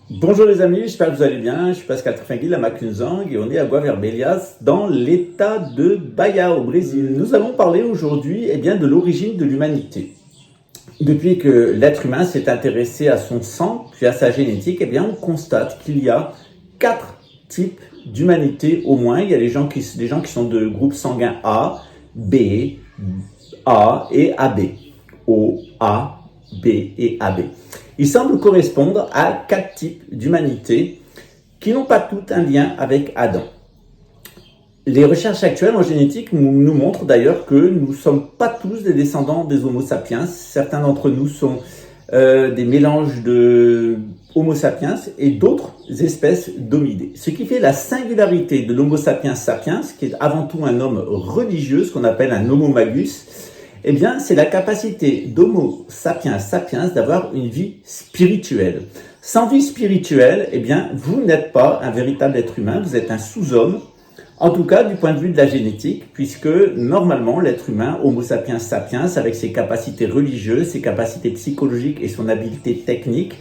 Bonjour les amis, j'espère que vous allez bien. Je suis Pascal Trifangui, la Macunzang, et on est à Guavirbelias, dans l'état de Bahia, au Brésil. Nous allons parler aujourd'hui de l'origine de l'humanité. Depuis que l'être humain s'est intéressé à son sang, puis à sa génétique, on constate qu'il y a 4 types d'humanité au moins. Il y a des gens qui sont de groupe sanguin A, B, A et AB. O, A, B et AB. Ils semblent correspondre à 4 types d'humanité qui n'ont pas tout un lien avec Adam. Les recherches actuelles en génétique nous montrent d'ailleurs que nous ne sommes pas tous des descendants des Homo sapiens. Certains d'entre nous sont des mélanges de Homo sapiens et d'autres espèces d'hominidés. Ce qui fait la singularité de l'Homo sapiens sapiens, qui est avant tout un homme religieux, ce qu'on appelle un Homo magus, c'est la capacité d'Homo sapiens sapiens d'avoir une vie spirituelle. Sans vie spirituelle, vous n'êtes pas un véritable être humain, vous êtes un sous-homme, en tout cas du point de vue de la génétique, puisque normalement l'être humain, Homo sapiens sapiens, avec ses capacités religieuses, ses capacités psychologiques et son habileté technique,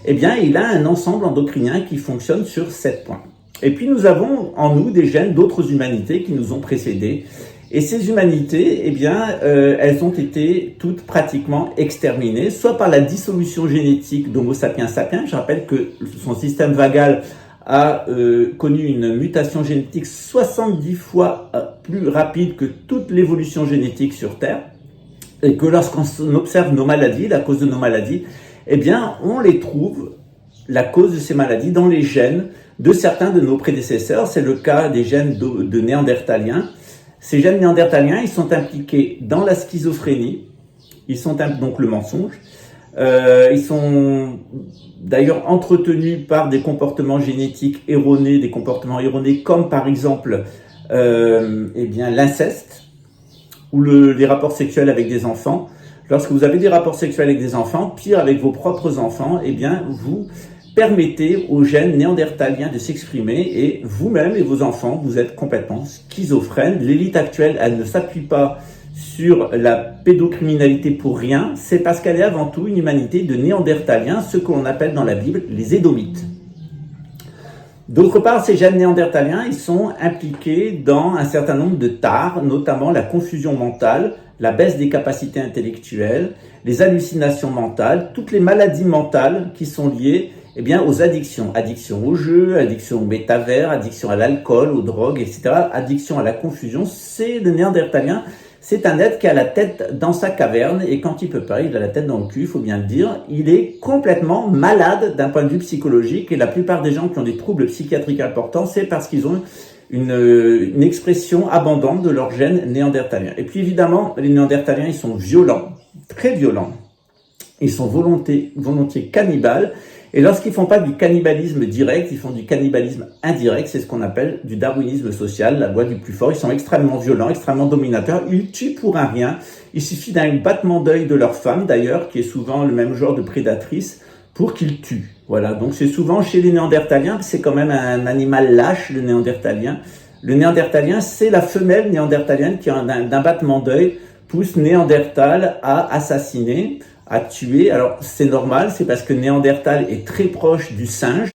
il a un ensemble endocrinien qui fonctionne sur 7 points. Et puis nous avons en nous des gènes d'autres humanités qui nous ont précédés. Et ces humanités, elles ont été toutes pratiquement exterminées, soit par la dissolution génétique d'Homo sapiens sapiens. Je rappelle que son système vagal a connu une mutation génétique 70 fois plus rapide que toute l'évolution génétique sur Terre. Et que lorsqu'on observe nos maladies, la cause de nos maladies, on les trouve, la cause de ces maladies, dans les gènes de certains de nos prédécesseurs. C'est le cas des gènes de néandertaliens. Ces gènes néandertaliens, ils sont impliqués dans la schizophrénie, donc le mensonge. Ils sont d'ailleurs entretenus par des comportements génétiques erronés, comme par exemple l'inceste ou les rapports sexuels avec des enfants. Lorsque vous avez des rapports sexuels avec des enfants, pire avec vos propres enfants, vous permettez aux gènes néandertaliens de s'exprimer et vous-même et vos enfants, vous êtes complètement schizophrènes. L'élite actuelle, elle ne s'appuie pas sur la pédocriminalité pour rien, c'est parce qu'elle est avant tout une humanité de néandertaliens, ce que l'on appelle dans la Bible les édomites. D'autre part, ces gènes néandertaliens, ils sont impliqués dans un certain nombre de tares, notamment la confusion mentale, la baisse des capacités intellectuelles, les hallucinations mentales, toutes les maladies mentales qui sont liées aux addictions. Addiction au jeu, addiction au métavers, addiction à l'alcool, aux drogues, etc. Addiction à la confusion. C'est le néandertalien. C'est un être qui a la tête dans sa caverne et quand il peut pas, il a la tête dans le cul, il faut bien le dire. Il est complètement malade d'un point de vue psychologique et la plupart des gens qui ont des troubles psychiatriques importants, c'est parce qu'ils ont une expression abondante de leur gène néandertalien. Et puis évidemment, les néandertaliens, ils sont violents, très violents. Ils sont volontiers cannibales. Et lorsqu'ils font pas du cannibalisme direct, ils font du cannibalisme indirect, c'est ce qu'on appelle du darwinisme social, la loi du plus fort. Ils sont extrêmement violents, extrêmement dominateurs, ils tuent pour un rien. Il suffit d'un battement d'œil de leur femme, d'ailleurs, qui est souvent le même genre de prédatrice, pour qu'ils tuent. Voilà, donc c'est souvent chez les néandertaliens, c'est quand même un animal lâche, le néandertalien. Le néandertalien, c'est la femelle néandertalienne qui, d'un battement d'œil, pousse Néandertal à assassiner, à tuer. Alors c'est normal, c'est parce que Néandertal est très proche du singe.